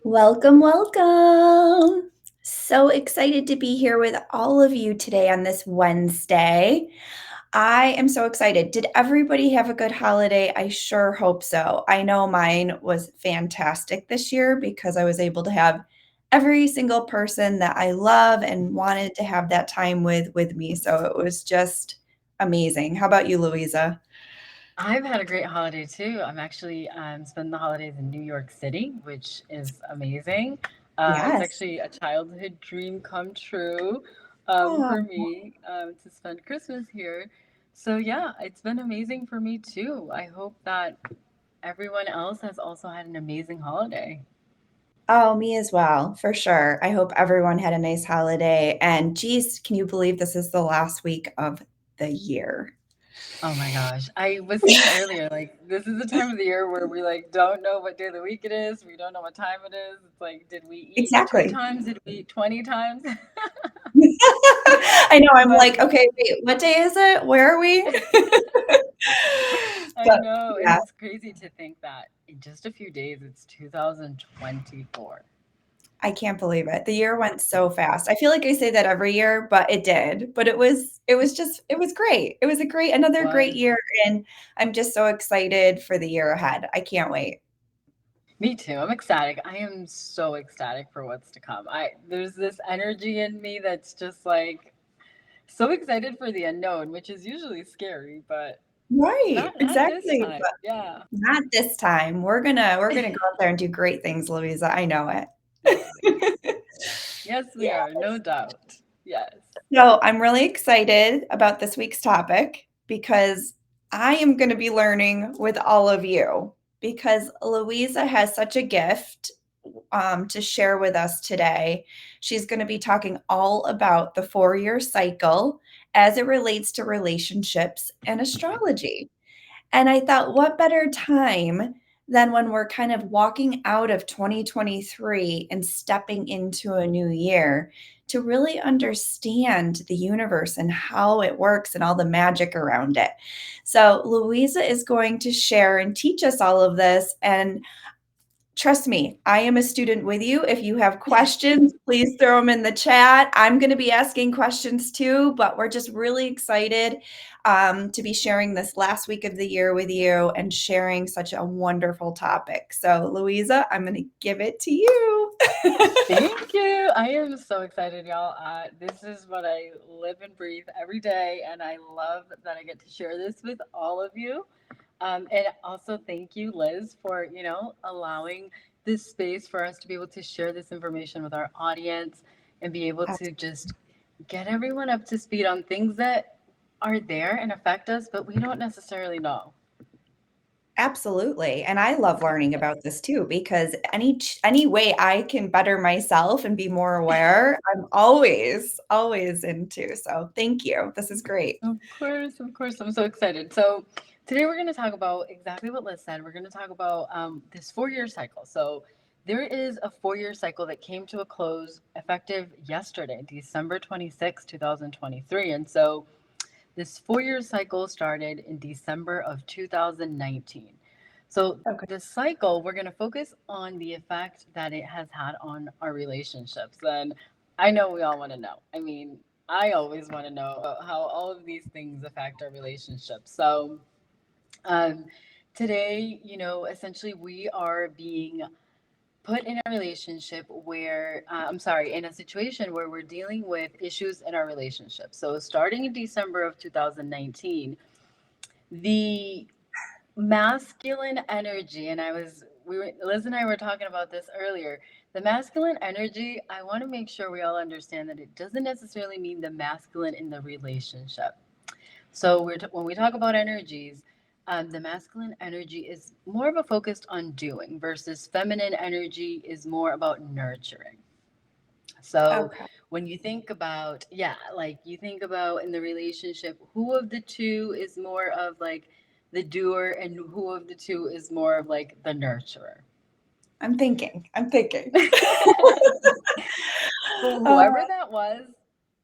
Welcome, welcome. So excited to be here with all of you today on this Wednesday. I am so excited. Did everybody have a good holiday? I sure hope so. I know mine was fantastic this year because I was able to have every single person that I love and wanted to have that time with me. So it was just amazing. How about you, Louisa? I've had a great holiday too. I'm actually spending the holidays in New York City, which is amazing. It's Yes. actually a childhood dream come true Oh, for me to spend Christmas here. So yeah, it's been amazing for me too. I hope that everyone else has also had an amazing holiday. oh, me as well, for sure. I hope everyone had a nice holiday. And geez, can you believe this is the last week of the year? Oh my gosh. I was saying earlier, like, this is the time of the year where we like don't know what day of the week it is. We don't know what time it is. It's like, did we eat two Exactly. times? Did we eat 20 times? I know, I'm But like, "Okay, wait, what day is it? Where are we?" I But know, and yeah, it's crazy to think that in just a few days it's 2024. I can't believe it. The year went so fast. I feel like I say that every year, but it did. But it was just it was great. It was another great Was year, and I'm just so excited for the year ahead. I can't wait. Me too. I'm ecstatic. I am so ecstatic for what's to come. I There's this energy in me that's just like so excited for the unknown, which is usually scary, but Right, not this exactly. time. Yeah. Not this time. We're gonna go out there and do great things, Louisa. I know it. Yes, we Yeah. are, no doubt. Yes. So I'm really excited about this week's topic because I am going to be learning with all of you because Louisa has such a gift to share with us today. She's going to be talking all about the 4 year cycle as it relates to relationships and astrology. And I thought, what better time than when we're kind of walking out of 2023 and stepping into a new year to really understand the universe and how it works and all the magic around it. So, Louisa is going to share and teach us all of this. And trust me, I am a student with you. If you have questions, please throw them in the chat. I'm going to be asking questions too, but we're just really excited to be sharing this last week of the year with you and sharing such a wonderful topic. So, Louisa, I'm going to give it to you. Thank you. I am so excited, y'all. This is what I live and breathe every day, and I love that I get to share this with all of you. And also, thank you, Liz, for allowing this space for us to be able to share this information with our audience and be able to just get everyone up to speed on things that are there and affect us, but we don't necessarily know. Absolutely. And I love learning about this too because any way I can better myself and be more aware, I'm always into. So, thank you. This is great. Of course, of course. I'm so excited. So, today we're going to talk about exactly what Liz said. We're going to talk about this 4 year cycle. So, there is a 4 year cycle that came to a close effective yesterday, December 26, 2023. And so, this 4 year cycle started in December of 2019. So, Okay. the cycle, we're going to focus on the effect that it has had on our relationships. And I know we all want to know. I mean, I always want to know about how all of these things affect our relationships. So, um, today, essentially we are being put in a relationship where, I'm sorry, in a situation where we're dealing with issues in our relationship. So, starting in December of 2019, the masculine energy, and Liz and I were talking about this earlier. The masculine energy, I want to make sure we all understand that it doesn't necessarily mean the masculine in the relationship. So when we talk about energies, the masculine energy is more of a focused on doing versus feminine energy is more about nurturing. So Okay. when you think about, yeah, like you think about in the relationship, who of the two is more of like the doer and who of the two is more of like the nurturer? I'm thinking. I'm thinking. So Uh, whoever that was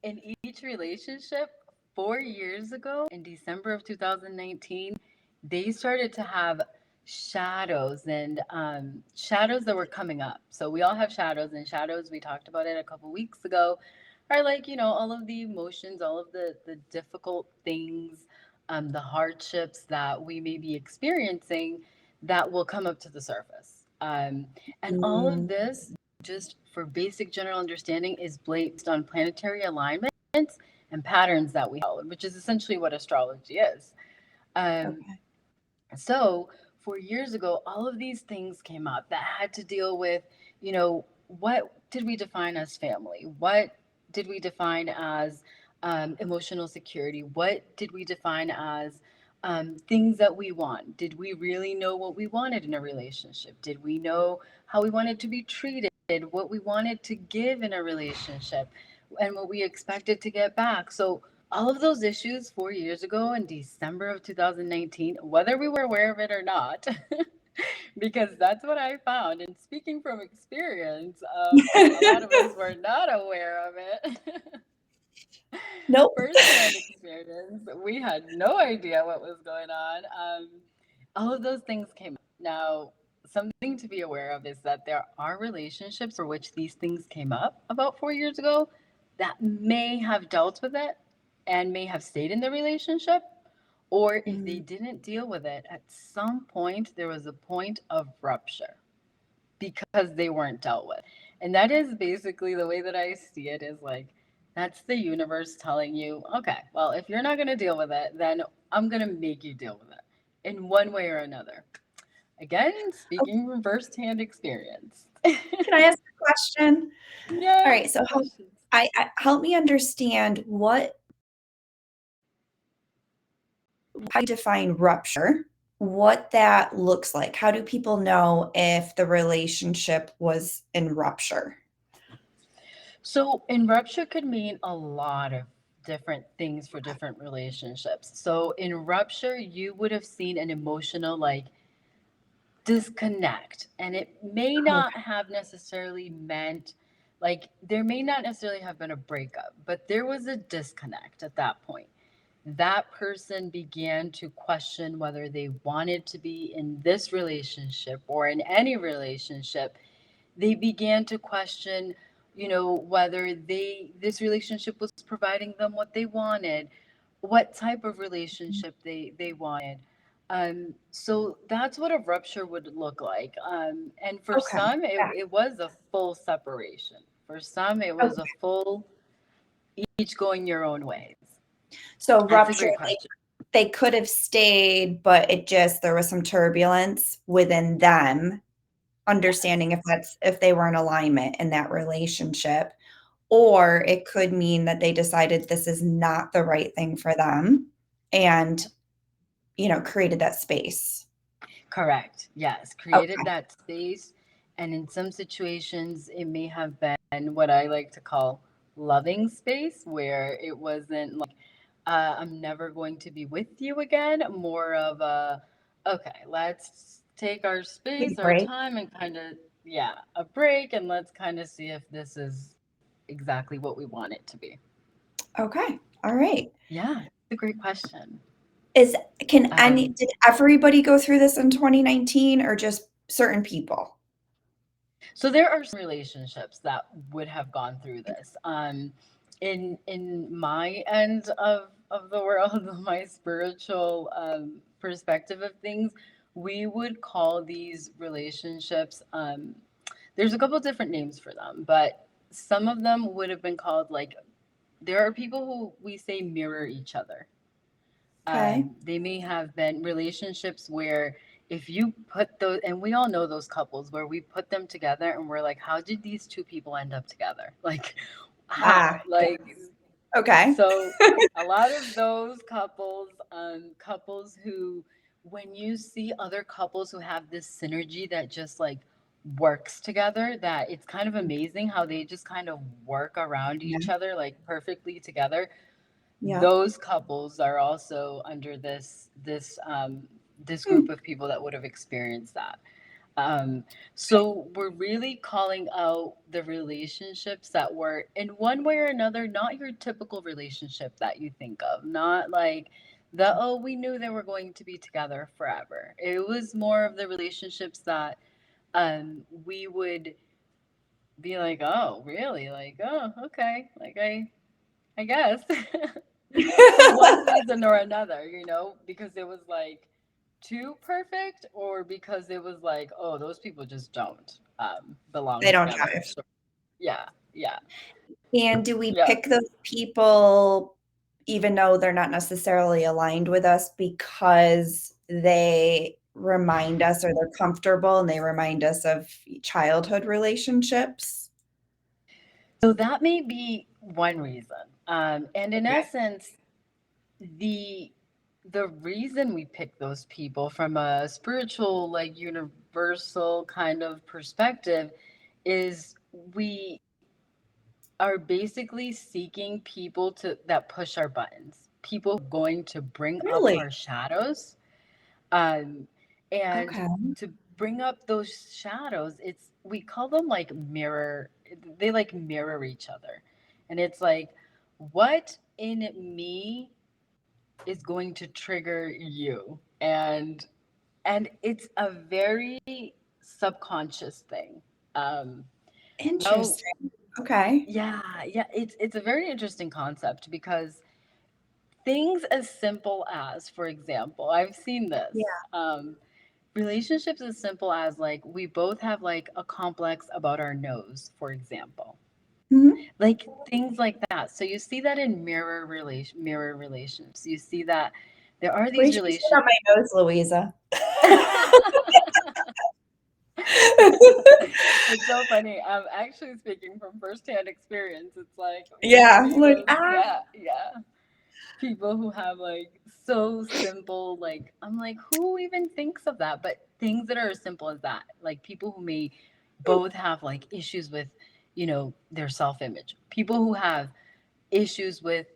in each relationship 4 years ago in December of 2019, they started to have shadows and shadows that were coming up. So we all have shadows, and shadows, we talked about it a couple weeks ago, are like, all of the emotions, all of the difficult things, the hardships that we may be experiencing that will come up to the surface. And all of Mm, this, just for basic general understanding, is based on planetary alignments and patterns that we follow, which is essentially what astrology is. Um, okay. so, 4 years ago, all of these things came up that had to deal with, what did we define as family? What did we define as emotional security? What did we define as things that we want? Did we really know what we wanted in a relationship? Did we know how we wanted to be treated? What we wanted to give in a relationship? And what we expected to get back? So, all of those issues 4 years ago in December of 2019, whether we were aware of it or not, because that's what I found. And speaking from experience, a lot of us were not aware of it. Nope. Firsthand experience, we had no idea what was going on. All of those things came up. Now, something to be aware of is that there are relationships for which these things came up about 4 years ago that may have dealt with it and may have stayed in the relationship. Or if they Mm, didn't deal with it, at some point there was a point of rupture because they weren't dealt with. And that is basically the way that I see it, is like, that's the universe telling you, okay, well, if you're not going to deal with it, then I'm going to make you deal with it in one way or another. Again, oh, speaking from firsthand experience. can I ask a question? All Yes, right, so questions. help me understand how you define rupture, what that looks like. How do people know if the relationship was in rupture? So, in rupture could mean a lot of different things for different relationships. So, in rupture, you would have seen an emotional, like, disconnect, and it may not Okay. have necessarily meant, like, there may not necessarily have been a breakup, but there was a disconnect at that point. That person began to question whether they wanted to be in this relationship or in any relationship. They began to question, whether this relationship was providing them what they wanted, what type of relationship they wanted. So that's what a rupture would look like. And for Okay. some, it, Yeah. it was a full separation. For some, it was a Okay. full, each going your own ways. So That's a rupture, great question. they could have stayed, but there was some turbulence within them, understanding Yes. if they were in alignment in that relationship. Or it could mean that they decided this is not the right thing for them and, created that space. Correct. Yes. Created Okay. that space. And in some situations, it may have been what I like to call loving space, where it wasn't like, I'm never going to be with you again. More of a, okay, let's take our Take a space, our break. time, and kind of, yeah, a break. And let's kind of see if this is exactly what we want it to be. Okay. All right. Yeah. It's a great question. Is can any Um, did everybody go through this in 2019 or just certain people? So there are some relationships that would have gone through this. In my end of the world, my spiritual perspective of things, we would call these relationships. There's a couple different names for them, but some of them would have been called, like, there are people who we say mirror each other. Okay. They may have been relationships where, if you put those, and we all know those couples where we put them together and we're like, how did these two people end up together? Like, how? Ah, yeah. Like, Okay. so a lot of those couples, couples who, when you see other couples who have this synergy that just like works together, that it's kind of amazing how they just kind of work around Yeah. each other like perfectly together. Yep. Those couples are also under this Hmm. group of people that would have experienced that. So we're really calling out the relationships that were, in one way or another, not your typical relationship that you think of, not like that, oh, we knew they were going to be together forever. It was more of the relationships that we would be like, oh, really? Like, oh, okay. Like I guess. For one reason or another, because it was like too perfect, or because it was like, oh, those people just don't belong They don't together. jive. So yeah, yeah, And do we yeah. pick those people even though they're not necessarily aligned with us because they remind us or they're comfortable and they remind us of childhood relationships? So that may be one reason. And in Okay. essence, the the reason we pick those people from a spiritual, like universal kind of perspective, is we are basically seeking people to that push our buttons, people going to bring up Really? our shadows, um, and Okay. to bring up those shadows. It's we call them like mirror. They like mirror each other, and it's like, what in me is going to trigger you, and it's a very subconscious thing. Um, now Interesting. Okay. Yeah, yeah, it's a very interesting concept because things as simple as, for example, I've seen this. Yeah. Relationships as simple as like we both have like a complex about our nose, for example. Mhm. Like things like that. So you see that in mirror relations. You see that there are these Wait till you sit relations. on my nose, Louisa. It's so funny. I'm actually speaking from firsthand experience. It's like we Yeah, see like, those, yeah, yeah. People who have like so simple, like I'm like, who even thinks of that? But things that are as simple as that, like people who may both have like issues with, their self-image. People who have issues with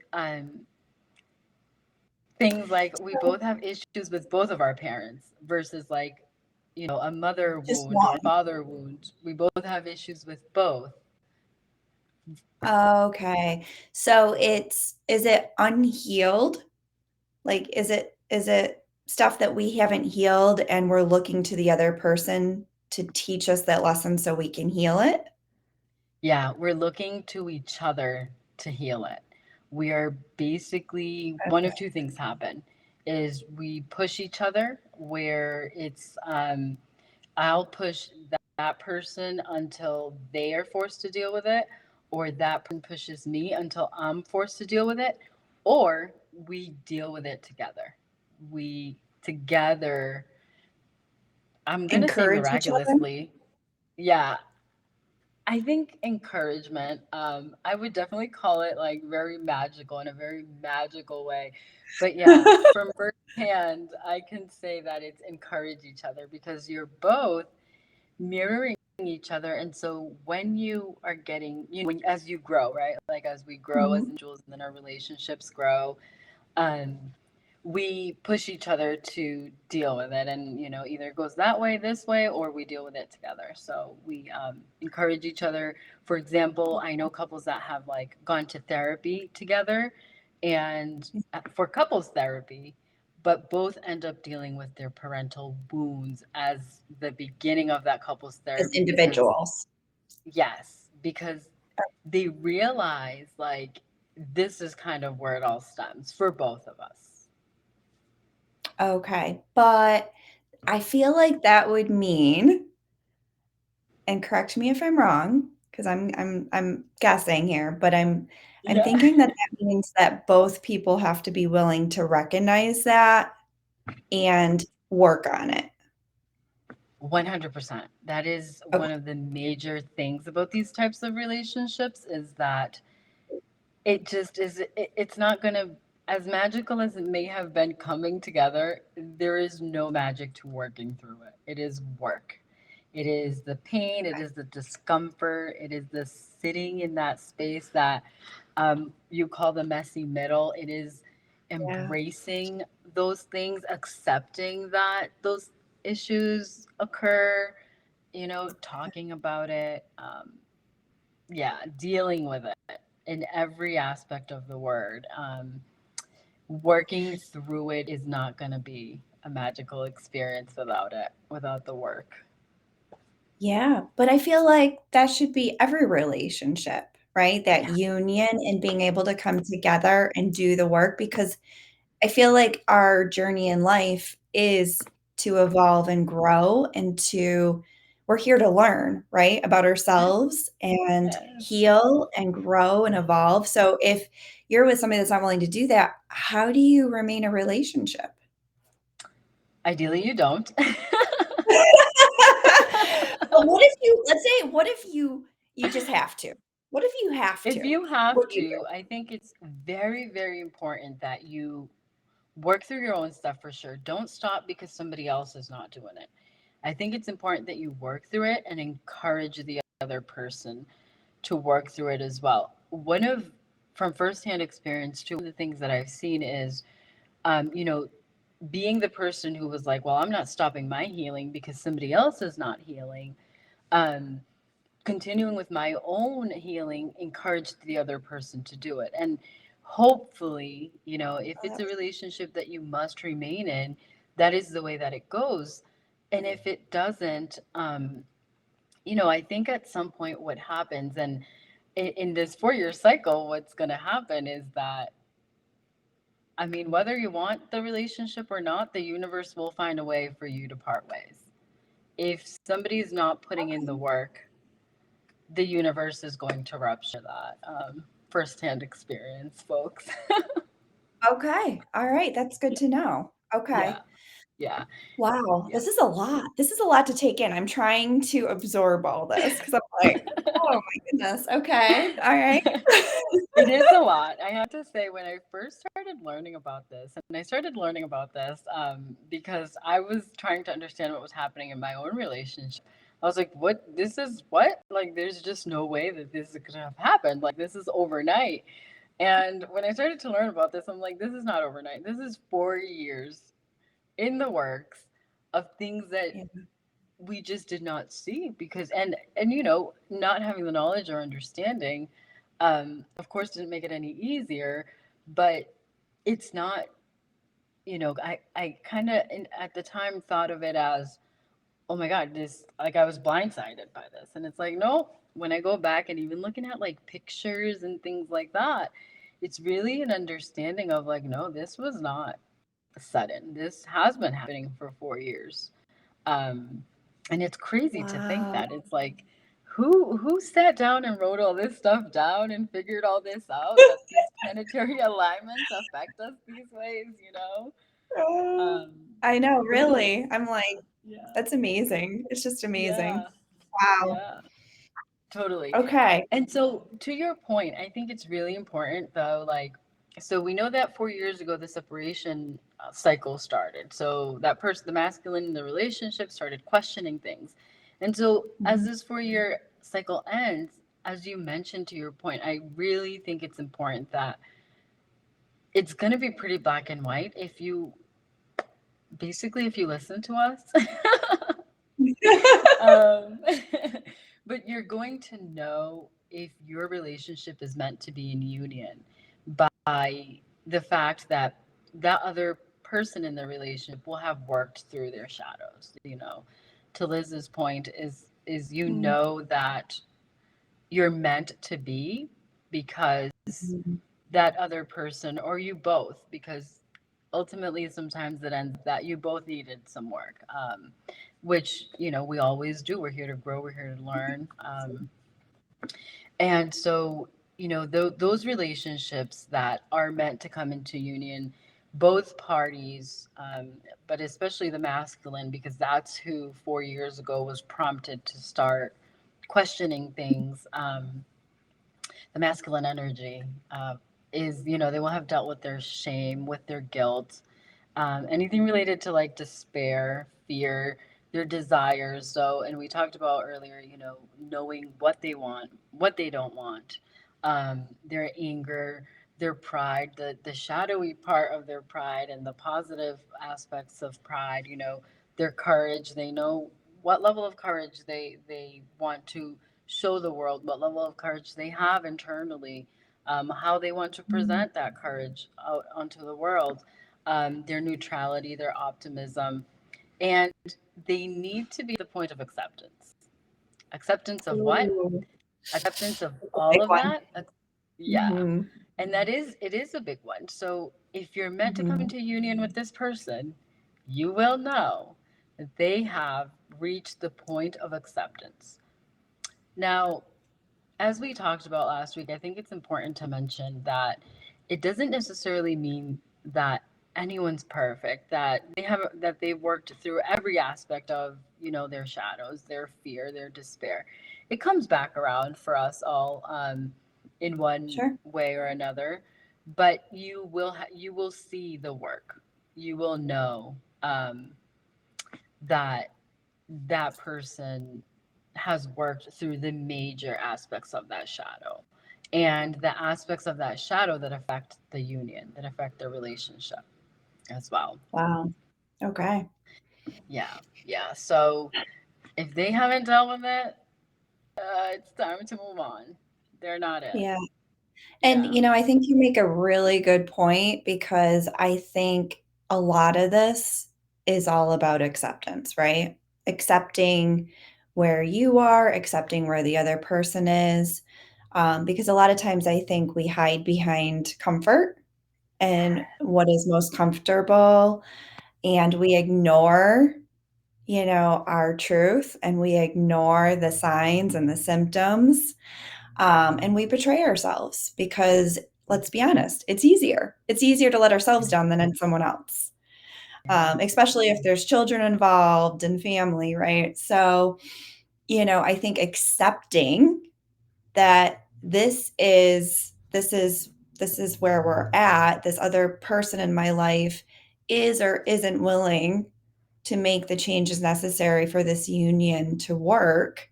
things like we both have issues with both of our parents versus like, a mother just wound or one. father wound. We both have issues with both. Okay. So is it unhealed? Like, is it stuff that we haven't healed and we're looking to the other person to teach us that lesson so we can heal it? Yeah, we're looking to each other to heal it. We are basically one of two things happen is we push each other where it's I'll push that person until they are forced to deal with it, or that person pushes me until I'm forced to deal with it, or we deal with it together. We together, I'm going to say Encourage each other? miraculously. Yeah, I think encouragement, I would definitely call it like very magical in a very magical way. But yeah, from firsthand, I can say that it's encourage each other because you're both mirroring each other. And so when you are getting, as you grow, right? Like as we grow as Mhm. individuals and then our relationships grow, um, we push each other to deal with it, and either it goes that way, this way, or we deal with it together. So we encourage each other. For example, I know couples that have like gone to therapy together, and for couples therapy, but both end up dealing with their parental wounds as the beginning of that couples As therapy, because individuals. yes, because they realize like this is kind of where it all stems for both of us. Okay, but I feel like that would mean, and correct me if I'm wrong, because I'm guessing here, but I'm Yeah. thinking that that means that both people have to be willing to recognize that and work on it. 100%. That is one Okay. of the major things about these types of relationships is that it just is it's not going to, as magical as it may have been coming together, there is no magic to working through it. It is work. It is the pain, it is the discomfort, it is the sitting in that space that you call the messy middle. It is Yeah. embracing those things, accepting that those issues occur, talking about it, yeah, dealing with it in every aspect of the word. working through it is not going to be a magical experience without it, without the work. Yeah, but I feel like that should be every relationship, right? That Yeah. union and being able to come together and do the work because I feel like our journey in life is to evolve and grow and to we're here to learn, right, about ourselves and Yes. heal and grow and evolve. So if you're with somebody that's not willing to do that, how do you remain a relationship? Ideally, you don't. But what if you let's say what if you just have to? What if you have If to? you What have do you do? to, I think it's very, very important that you work through your own stuff for sure. Don't stop because somebody else is not doing it. I think it's important that you work through it and encourage the other person to work through it as well. One of, from firsthand experience, too, one of the things that I've seen is, you know, being the person who was like, well, I'm not stopping my healing because somebody else is not healing. Um, Continuing with my own healing encouraged the other person to do it. And hopefully, if Oh, it's a that's relationship that you must remain in, that is the way that it goes. And if it doesn't, I think at some point what happens, and in this 4 year cycle, what's going to happen is that, I mean, whether you want the relationship or not, the universe will find a way for you to part ways. If somebody's not putting in the okay. work, the universe is going to rupture that. Firsthand experience, folks. Okay. All right. That's good Yeah, to know. yeah, Okay. yeah, Wow. yeah. This is a lot. This is a lot to take in. I'm trying to absorb all this because I'm like, oh my goodness. Okay. All right. It is a lot. I have to say, when I first started learning about this, and I started learning about this because I was trying to understand what was happening in my own relationship. I was like, what? This is what? Like, there's just no way that this is going to have happened. Like, this is overnight. And when I started to learn about this, I'm like, this is not overnight. This is 4 years in the works of things that Yeah. we just did not see because not having the knowledge or understanding, of course, didn't make it any easier. But it's not, I kind of at the time thought of it as, oh my god, this, like, I was blindsided by this. And it's like, no, when I go back and even looking at like pictures and things like that, it's really an understanding of like, no, this was not sudden. This has been happening for 4 years. Um, and it's crazy to think Wow. that it's like, who sat down and wrote all this stuff down and figured all this out, that these planetary alignments affect us these ways, Oh, Um, I know, but no, really. I'm like, yeah, that's amazing. It's just amazing. yeah, Wow. yeah. Totally. Okay. And so, to your point, I think it's really important, though. Like, so we know that 4 years ago, the separation cycle started. So, that person, the masculine in the relationship, started questioning things. And so, as Mhm. this 4 year cycle ends, as you mentioned to your point, I really think it's important that it's going to be pretty black and white if you basically, if you listen to us. um, but you're going to know if your relationship is meant to be in union by the fact that that other person in the relationship will have worked through their shadows. To Liz's point, is Mm. that you're meant to be because Mhm. that other person, or you both, because ultimately sometimes it ends up that you both needed some work, which we always do. We're here to grow, we're here to learn, and so those relationships that are meant to come into union, both parties, but especially the masculine, because that's who 4 years ago was prompted to start questioning things. The masculine energy is, they will have dealt with their shame, with their guilt, anything related to like despair, fear, their desires. So, and we talked about earlier, knowing what they want, what they don't want, their anger, their pride, the shadowy part of their pride, and the positive aspects of pride. Their courage. They know what level of courage they want to show the world, what level of courage they have internally. how they want to Mhm. present that courage out onto the world, their neutrality, their optimism, and they need to be at the point of acceptance. Acceptance of what? Ooh, Acceptance of a big all of one. that. Yeah. Mhm. And it is a big one. So if you're meant to come Mhm. into union with this person, you will know that they have reached the point of acceptance. Now, as we talked about last week, I think it's important to mention that it doesn't necessarily mean that anyone's perfect, that they've worked through every aspect of, their shadows, their fear, their despair. It comes back around for us all, in one Sure. way or another, but you will see the work. You will know, that that person has worked through the major aspects of that shadow and the aspects of that shadow that affect the union, that affect the relationship as well. Wow. Okay. Yeah, yeah. So if they haven't dealt with it, it's time to move on. They're not it. Yeah. And, Yeah. I think you make a really good point because I think a lot of this is all about acceptance, right? Accepting where you are, accepting where the other person is. Because a lot of times I think we hide behind comfort and what is most comfortable, and we ignore, our truth, and we ignore the signs and the symptoms, and we betray ourselves because, let's be honest, it's easier. It's easier to let ourselves down than in someone else, Yeah. especially if there's children involved and family, right? So, I think accepting that this is where we're at. This other person in my life is or isn't willing to make the changes necessary for this union to work.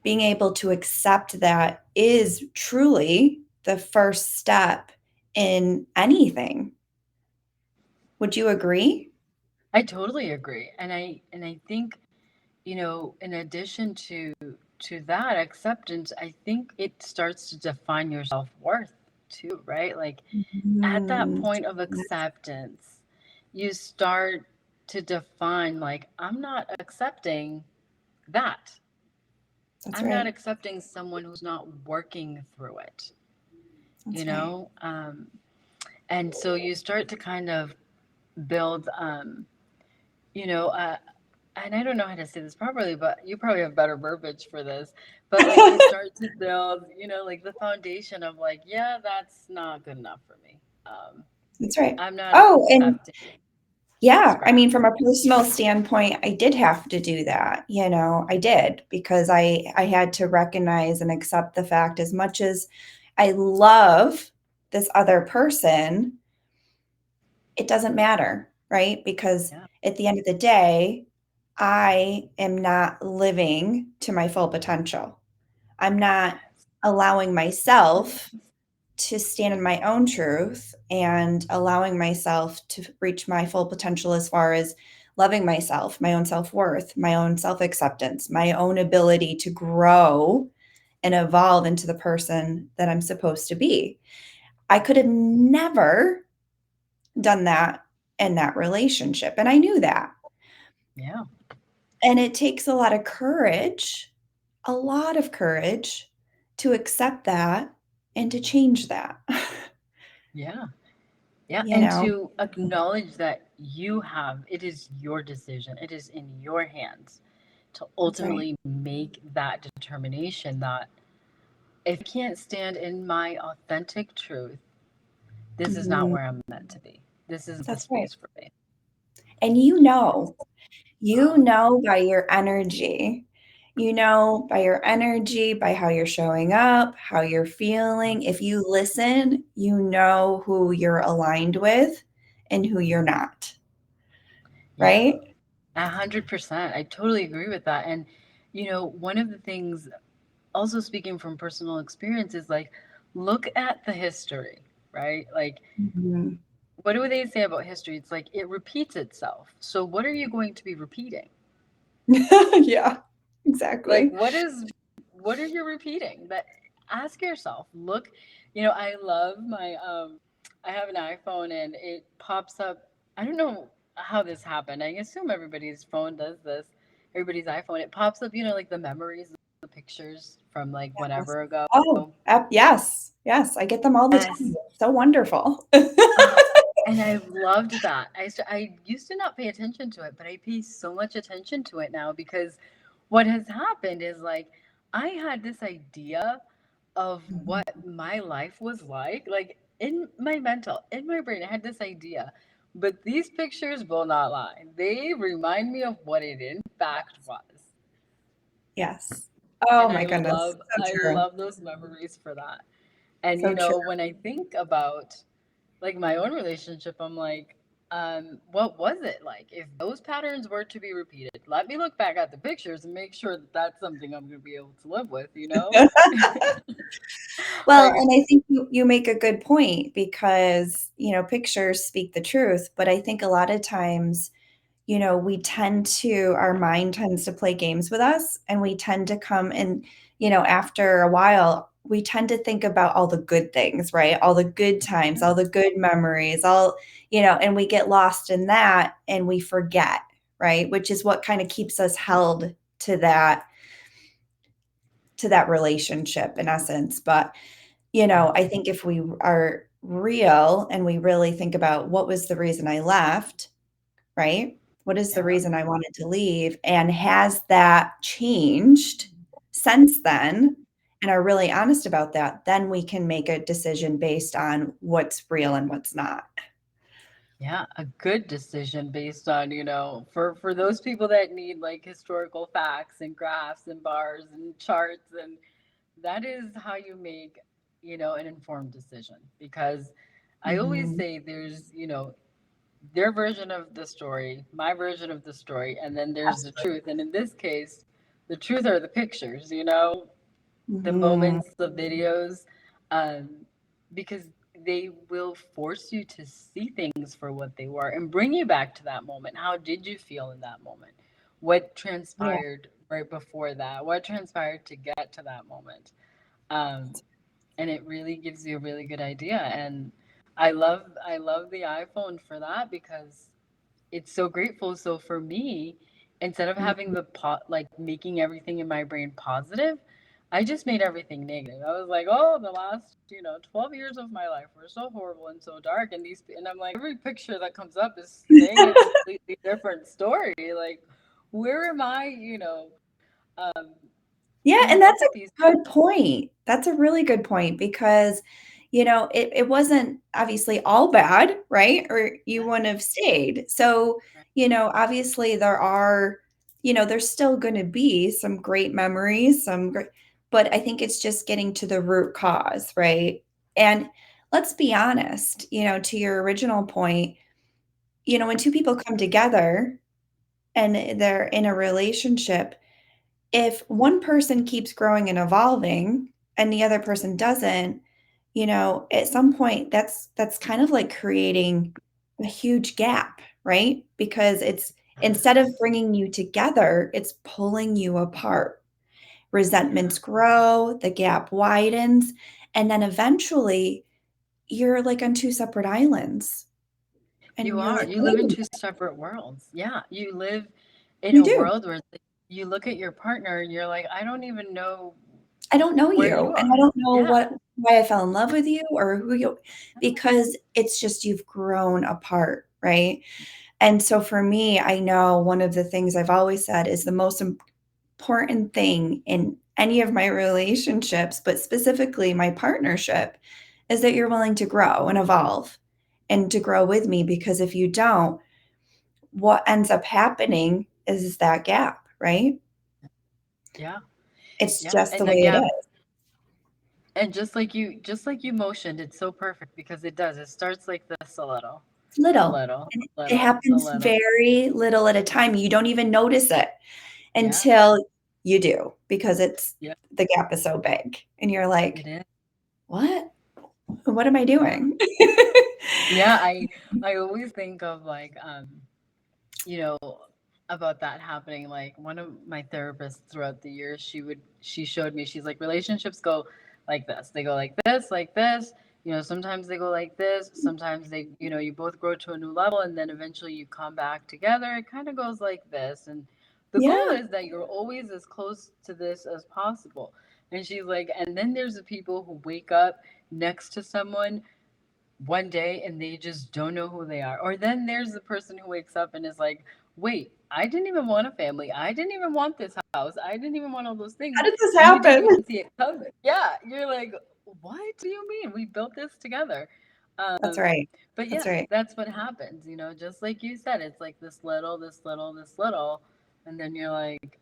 Being able to accept that is truly the first step in anything. Would you agree? I totally agree. And I think, in addition to that acceptance, I think it starts to define your self-worth too, right? Like at that Mm, point of yes, acceptance, you start to define, like, I'm not accepting that. that's I'm not right. accepting someone who's not working through it, you That's right. know? And so you start to kind of build, you know, uh, and I don't know how to say this properly, but you probably have better verbiage for this. But like you start to build, like the foundation of like, yeah, that's not good enough for me. That's right. I'm not Oh, and accepting yeah, I mean, scraps. from a personal standpoint, I did have to do that. I did because I had to recognize and accept the fact, as much as I love this other person, it doesn't matter, right? Because Yeah. at the end of the day, I am not living to my full potential. I'm not Yes. allowing myself to stand in my own truth and allowing myself to reach my full potential as far as loving myself, my own self worth, my own self acceptance, my own ability to grow and evolve into the person that I'm supposed to be. I could have never done that in that relationship. And I knew that. Yeah. And it takes a lot of courage to accept that and to change that. Yeah. Yeah. you And know, to acknowledge that it is your decision, it is in your hands to that's right. ultimately make that determination that if I can't stand in my authentic truth, this is not Mhm. where I'm meant to be. This isn't the That's right. space for me. And you know by your energy. You know by your energy, by how you're showing up, how you're feeling. If you listen, you know who you're aligned with and who you're not, Yeah, right? 100%. I totally agree with that. And, one of the things, also speaking from personal experience, is like, look at the history, right? Like, Mhm. what do they say about history? It's like it repeats itself. So, what are you going to be repeating? Yeah, Like, exactly. what are you repeating? That ask yourself. Look, I love my I have an iPhone and it pops up. I don't know how this happened. I assume everybody's phone does this. Everybody's iPhone, it pops up, like the memories, the pictures from like Yes. whenever ago. Oh, yes, yes, I get them all the time. Yes. It's so wonderful. Uh, and I've loved that. I used to not pay attention to it, but I pay so much attention to it now because what has happened is like I had this idea of Mhm. what my life was like in my mental, in my brain, I had this idea. But these pictures will not lie. They remind me of what it in fact was. Yes. Oh And my goodness, I so true, love those memories for that. And so true. when I think about like my own relationship, I'm like, what was it like? If those patterns were to be repeated, let me look back at the pictures and make sure that that's something I'm going to be able to live with, you know? Well, Like, and I think you make a good point because, pictures speak the truth, but I think a lot of times, we tend to our mind tends to play games with us, and we tend to come and, after a while, we tend to think about all the good things, right? All the good times, all the good memories, and we get lost in that and we forget, right? Which is what kind of keeps us held to that relationship in essence. But I think if we are real and we really think about what was the reason I left, right? What is the yeah. reason I wanted to leave? And has that changed since then? And are really honest about that, then we can make a decision based on what's real and what's not. Yeah, a good decision based on, for those people that need like historical facts and graphs and bars and charts, and that is how you make, an informed decision. Because I always Mhm. say there's, their version of the story, my version of the story, and then there's the Absolutely. truth. And in this case, the truth are the pictures, the Mhm. moments, the videos, um, because they will force you to see things for what they were and bring you back to that moment. How did you feel in that moment? What Yeah. transpired right before that? What transpired to get to that moment? Um, and it really gives you a really good idea. And I love the iPhone for that because it's so grateful. So for me, instead of having Mhm. the like making everything in my brain positive, I just made everything negative. I was like, oh, the last 12 years of my life were so horrible and so dark, and I'm like, every picture that comes up is saying a completely different story. Like, where am I? Um, Yeah, when you and that's look a at these good point. That's a really good point because, it wasn't obviously all bad, right? Or you yeah, wouldn't have stayed. So, right, obviously there's still going to be some great memories, but I think it's just getting to the root cause, right? And let's be honest, to your original point, when two people come together and they're in a relationship, if one person keeps growing and evolving and the other person doesn't, at some point that's kind of like creating a huge gap, right? Because it's instead of bringing you together, it's pulling you apart. yeah. Resentments grow, the gap widens, and then eventually you're like on two separate islands. You And you're are. like, You wait live a in minute, two separate worlds. Yeah, you live in you a do. world where it's like, you look at your partner and you're like, I don't even know I don't know where you, you and I are. don't know Yeah. why I fell in love with you or who you because it's just you've grown apart, right? And so for me, I know one of the things I've always said is the most important thing in any of my relationships, but specifically my partnership, is that you're willing to grow and evolve and to grow with me because if you don't, what ends up happening is that gap, right? Yeah. It's Yeah. just the And way that it gap, is. and just like you motioned, it's so perfect because it does. It starts like this It's a little, little, and a it little, a happens little. very little at a time. You don't even notice it Yeah. until you do because it's Yeah. the gap is so big, and you're It like, is. "What? What am I Yeah. doing?" Yeah. I always think of like you know, about that happening. Like one of my therapists throughout the years, she showed me, she's like, relationships go like this. They go like this, like this. You know, sometimes they go like this. Sometimes they, you know, you both grow to a new level, and then eventually you come back together. It kind of goes like this. And the goal Yeah. is that you're always as close to this as possible. And she's like, and then there's the people who wake up next to someone one day and they just don't know who they are. Or then there's the person who wakes up and is like, wait, I didn't even want a family. I didn't even want this house. I didn't even want all those How things. did this And you didn't happen? even see it coming. Yeah. You're like, what do you mean? We built this together. That's Um, right. but That's yeah, right. that's what happens, you know, just like you said, it's like this little, this little, this little. And then you're like,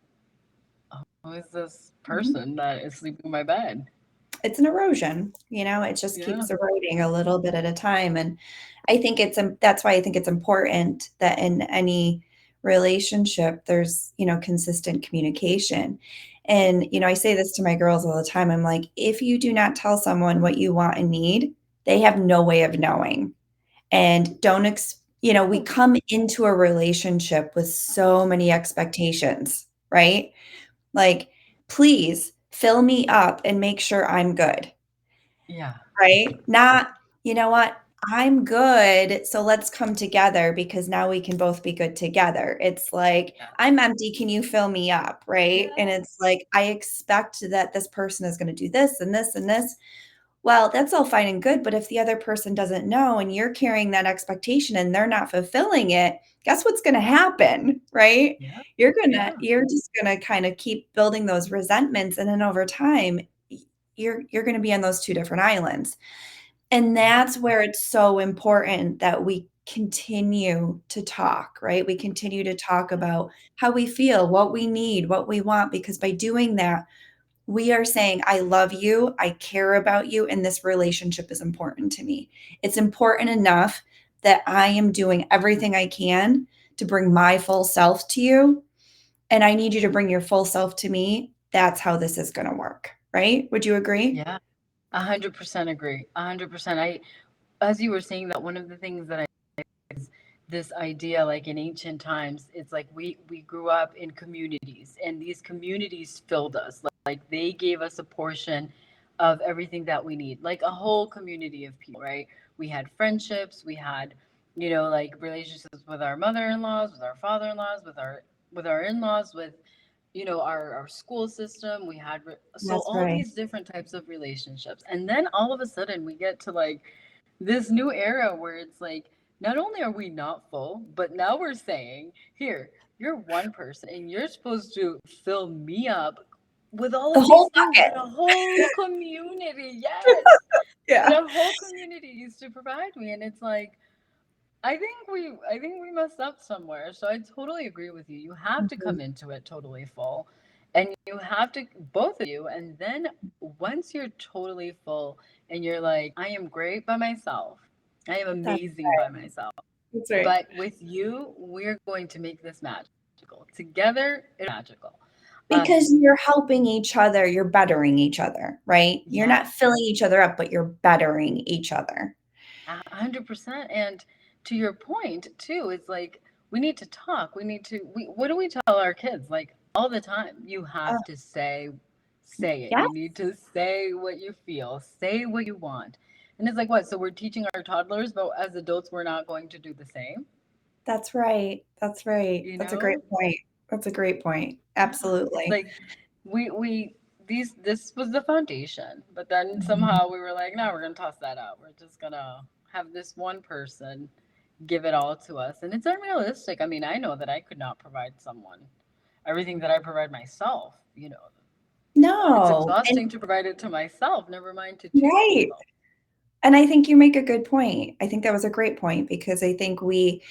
who is this Mhm. person that is sleeping in my bed? It's an erosion, it just Yeah. keeps eroding a little bit at a time, and I think that's why I think it's important that in any relationship there's, consistent communication. And, I say this to my girls all the time. I'm like, if you do not tell someone what you want and need, they have no way of knowing. And don't we come into a relationship with so many expectations, right? Like, please fill me up and make sure I'm good, Yeah. right? Not, you know what? I'm good, so let's come together because now we can both be good together. It's like, Yeah. I'm empty, can you fill me up, right? And Yeah. it's like, I expect that this person is going to do this and this and this. Well, that's all fine and good, but if the other person doesn't know and you're carrying that expectation and they're not fulfilling it, guess what's gonna happen, right? Yeah. Yeah. You're just gonna kinda keep building those resentments, and then over time, you're gonna be on those 2 different islands. And Yeah. that's where it's so important that we continue to talk, right? We continue to talk about how we feel, what we need, what we want, because by doing that, we are saying, I love you, I care about you, and this relationship is important to me. It's important enough that I am doing everything I can to bring my full self to you, and I need you to bring your full self to me. That's how this is going to work, right? Would you agree? Yeah. 100% agree. 100%. As you were saying that, one of the things that I, this idea, like in ancient times, it's like we grew up in communities, and these communities filled us. Like they gave us a portion of everything that we need, like a whole community of people, right? We had friendships, we had, you know, like relationships with our mother-in-laws, with our father-in-laws, with our in-laws, with, you know, our school system. We had so That's all right. these different types of relationships, and then all of a sudden we get to like this new era where it's like, not only are we not full, but now we're saying, here, you're one person and you're supposed to fill me up with all The of these whole things bucket. that a whole community, yes, that Yeah. a whole community used to provide me. And it's like, I think we messed up somewhere. So I totally agree with you. You have to Mhm. come into it totally full, and you have to, both of you, and then once you're totally full and you're like, I am great by myself. I am That's amazing by right. myself. That's right. But with you, we're going to make this magical. Together, it's magical. Because you're helping each other, you're bettering each other, right? You're Yeah, not filling each other up, but you're bettering each other. 100%. And to your point too, it's like we need to talk. We need to. We what do we tell our kids? Like all the time, you Uh, have to say it. yeah, You need to say what you feel. Say what you want. And it's like what? So we're teaching our toddlers, but as adults, we're not going to do the same. that's right. That's right. You That's a great know? point. That's a great point. Yeah. It's Absolutely. like we these this was the foundation, but then Mhm. somehow we were like, no, we're gonna toss that out. We're just gonna have this one person give it all to us, and it's unrealistic. I mean, I know that I could not provide someone everything that I provide myself. You know, it's No, and exhausting to provide it to myself. Never mind to two right. people. And I think you make a good point. I think that was a great point because I think we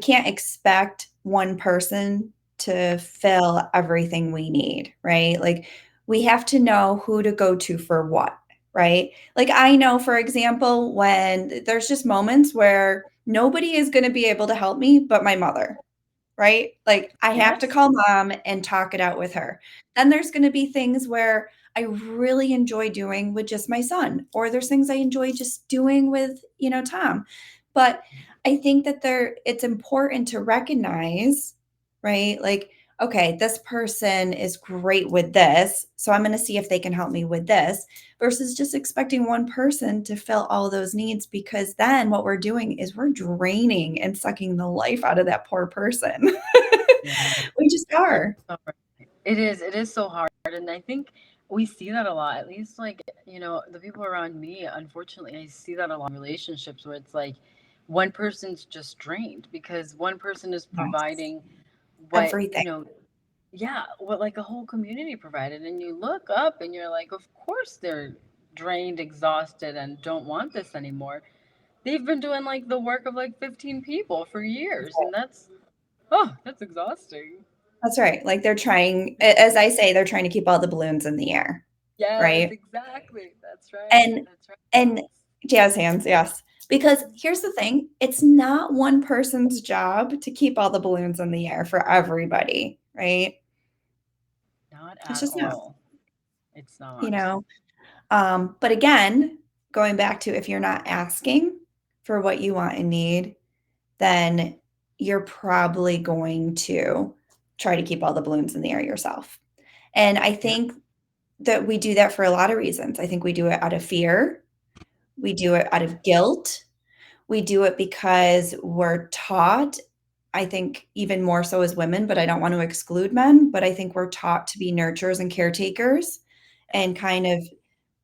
can't expect one person to fill everything we need, right? Like we have to know who to go to for what, right? Like I know, for example, when there's just moments where nobody is going to be able to help me but my mother, right? Like, I have to Yes. call mom and talk it out with her. Then there's gonna be things where I really enjoy doing with just my son, or there's things I enjoy just doing with, Tom. But I think that it's important to recognize, right? Like, okay, this person is great with this, so I'm going to see if they can help me with this, versus just expecting one person to fill all those needs, because then what we're doing is we're draining and sucking the life out of that poor person. Yeah. We just You're are. so right. It is so hard. And I think we see that a lot, at least like, the people around me, unfortunately, I see that a lot in relationships where it's like one person's just drained because one person is Yes. providing what, Everything. yeah, what like a whole community provided. And you look up and you're like, of course they're drained, exhausted, and don't want this anymore. They've been doing like the work of like 15 people for years. And that's exhausting. That's right. Like they're trying, as I say, they're trying to keep all the balloons in the air, Yes, right? exactly. That's right. And That's right. and jazz hands, yes. Because here's the thing, it's not one person's job to keep all the balloons in the air for everybody, right? Not It's at just not, all. It's you not. know. But again, going back to, if you're not asking for what you want and need, then you're probably going to try to keep all the balloons in the air yourself. And I Yeah. think that we do that for a lot of reasons. I think we do it out of fear, we do it out of guilt, we do it because we're taught, I think even more so as women, but I don't want to exclude men, but I think we're taught to be nurturers and caretakers and kind of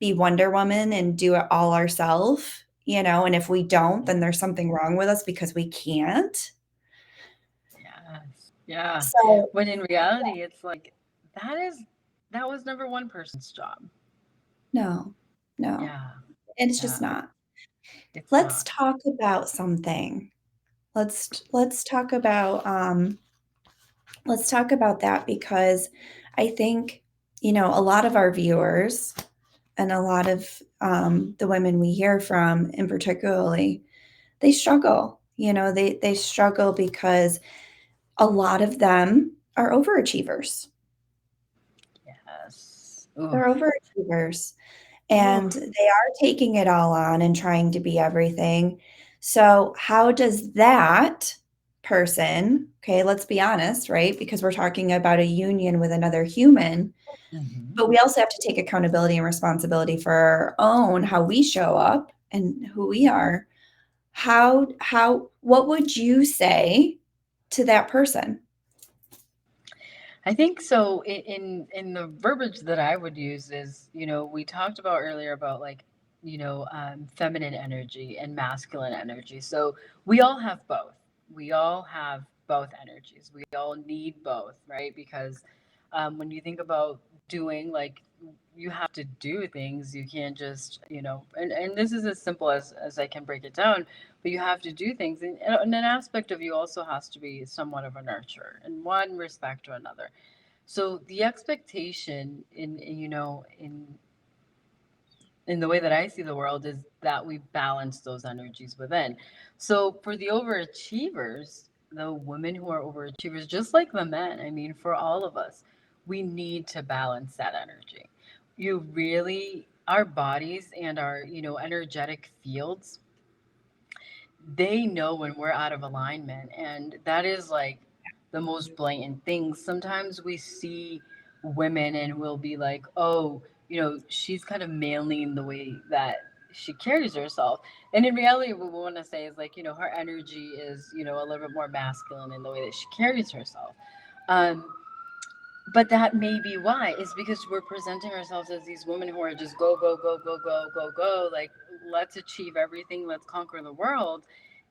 be Wonder Woman and do it all ourselves, and if we don't, then there's something wrong with us because we can't. Yes. Yeah. So, When in reality, it's like that is that was never one person's job. no, no, Yeah. it's just Yeah. not. It's Let's not. talk about something. Let's talk about that, because I think, a lot of our viewers and a lot of the women we hear from, in particularly, they struggle. They struggle because a lot of them are overachievers. Yes. Oof. They're overachievers, Oof. and they are taking it all on and trying to be everything. So, how does that person, okay, let's be honest, right? Because we're talking about a union with another human, Hmm. but we also have to take accountability and responsibility for our own, how we show up and who we are. What would you say to that person? I think so. In the verbiage that I would use is, we talked about earlier about like, feminine energy and masculine energy. So we all have both. We all have both energies. We all need both, right? Because when you think about doing, like, you have to do things. You can't just, and this is as simple as I can break it down, but you have to do things. And an aspect of you also has to be somewhat of a nurturer in one respect or another. So the expectation in the way that I see the world is that we balance those energies within. So for the overachievers, the women who are overachievers, just like the men, I mean, for all of us, we need to balance that energy. You really, our bodies and our, energetic fields, they know when we're out of alignment, and that is like the most blatant thing. Sometimes we see women and we'll be like, oh, she's kind of manly in the way that she carries herself, and in reality what we want to say is like, her energy is, a little bit more masculine in the way that she carries herself. um but that may be why, is because we're presenting ourselves as these women who are just go go go go go go go, like, let's achieve everything, let's conquer the world.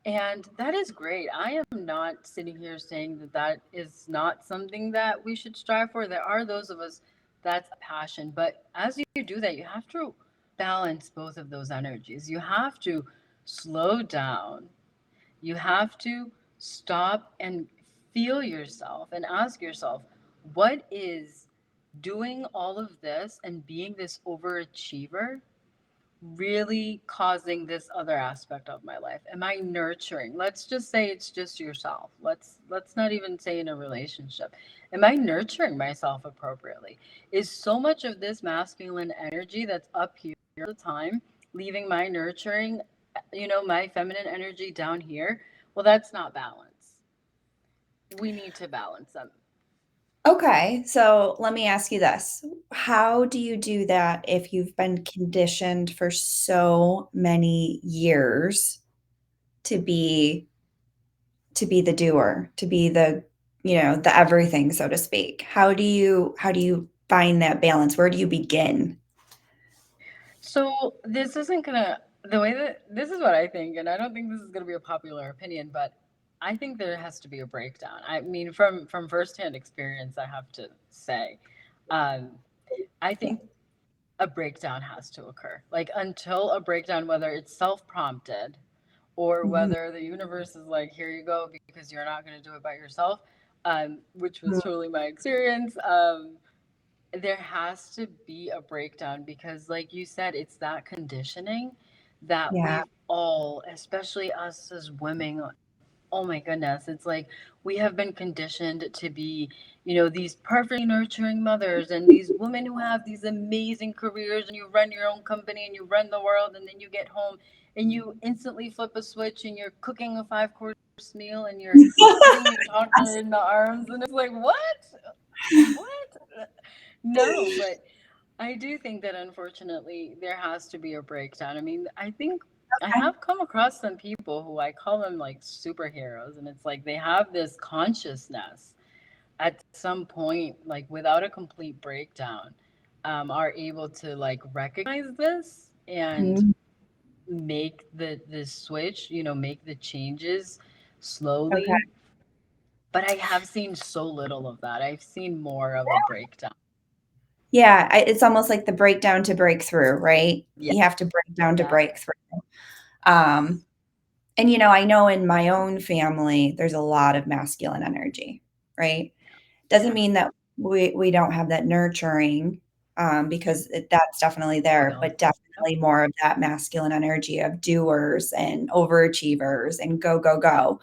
And that is great. I am not sitting here saying that that is not something that we should strive for. There are those of us that's a passion, but as you do that, you have to balance both of those energies. You have to slow down, you have to stop and feel yourself and ask yourself, what is doing all of this and being this overachiever really causing this other aspect of my life? Am I nurturing? Let's just say it's just yourself. Let's not even say in a relationship. Am I nurturing myself appropriately? Is so much of this masculine energy that's up here all the time leaving my nurturing, my feminine energy down here? Well, that's not balance. We need to balance them. Okay, so let me ask you this. How do you do that if you've been conditioned for so many years to be to be the doer, to be the everything, so to speak? How do you find that balance? Where do you begin? So this isn't gonna the way that this is what I think, and I don't think this is gonna be a popular opinion, but I think there has to be a breakdown. I mean, from firsthand experience, I have to say, um, I think a breakdown has to occur. Like until a breakdown, whether it's self prompted or Mhm. whether the universe is like, here you go, because you're not going to do it by yourself, which was totally my experience. There has to be a breakdown because, like you said, it's that conditioning that Yeah. we've all, especially us as women, oh my goodness, it's like we have been conditioned to be, these perfectly nurturing mothers and these women who have these amazing careers, and you run your own company and you run the world, and then you get home and you instantly flip a switch and you're cooking a 5 course meal and you're putting your toddler in the arms, and it's like, what? No, but I do think that unfortunately there has to be a breakdown. I mean, I think I Okay. have come across some people who I call them like superheroes, and it's like they have this consciousness at some point, like without a complete breakdown, are able to like recognize this and Mhm. make the switch, make the changes Okay. slowly. But I have seen so little of that. I've seen more of a breakdown. Yeah, it's almost like the breakdown to breakthrough, right? Yeah, You have to break down to yeah, break through. Um, and I know in my own family, there's a lot of masculine energy, right? Doesn't yeah. mean that we don't have that nurturing, because that's definitely We there, all but do. Yep. definitely more of that masculine energy of doers and overachievers and go, go, go.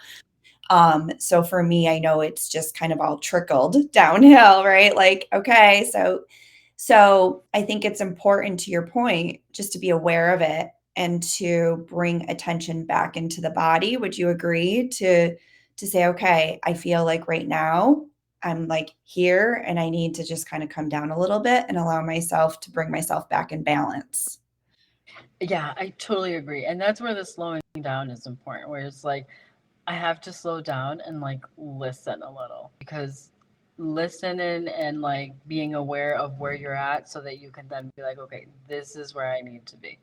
So for me, I know it's just kind of all trickled downhill, right? Like, okay, so I think it's important to your point just to be aware of it and to bring attention back into the body. Would you agree to say, okay, I feel like right now I'm like here and I need to just kind of come down a little bit and allow myself to bring myself back in balance. Yeah, I totally agree. And that's where the slowing down is important, where it's like I have to slow down and like listen a little, because listening and like being aware of where you're at so that you can then be like, okay, this is where I need to be.